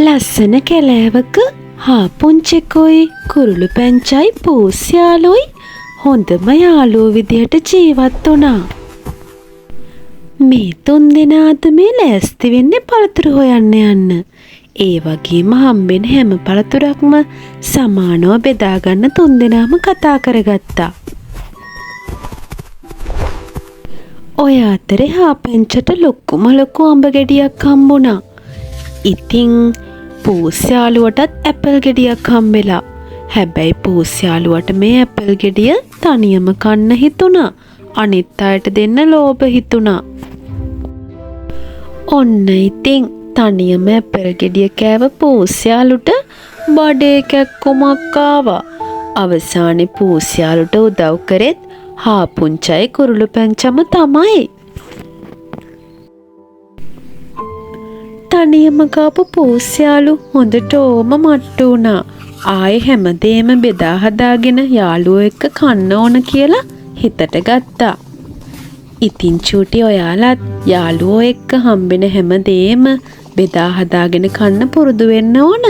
ලස්සන කැලෑවක හාපුංචෙකුයි කුරුළු පැංචයි පූස්යාලුයි හොඳම යාළුවෝ විදිහට ජීවත් වුණා. මේ 3 දෙනාද මේ ලෑස්ති වෙන්නේ පළතුරු හොයන්න යන්න. ඒ වගේම හම්බෙන හැම පළතුරක්ම සමානව බෙදා ගන්න 3 දෙනාම කතා කරගත්තා. ඔය අතරේ හාපැංචට ලොකුම ලොකු අඹ ගෙඩියක් හම්බුණා. ඉතින් පූස්යාලුවටත් ඇපල් ගෙඩියක් හම්බෙලා. හැබැයි පූස්යාලුවට මේ ඇපල් ගෙඩිය තනියම කන්න හිතුණා. අනිත් අයට දෙන්න ලෝභ හිතුණා. ඔන්න ඉතින් තනියම ඇපල් ගෙඩිය කෑව පූස්යාලුට බඩේ කැක්කුමක් ආවා. අවසානයේ පූස්යාලුට උදව් කරෙත් හාපුංචයි කුරුළු පැංචම තමයි. තනියම කාපු පූස්යාලු හොඳටම මට්ටු වුණා. ආයේ හැමදේම බෙදා හදාගෙන යාළුවෝ එක්ක කන්න ඕන කියලා හිතට ගත්තා. ඉතින් චූටි ඔයාලත් යාළුවෝ එක්ක හම්බෙන හැමදේම බෙදා හදාගෙන කන්න පුරුදු වෙන්න ඕන.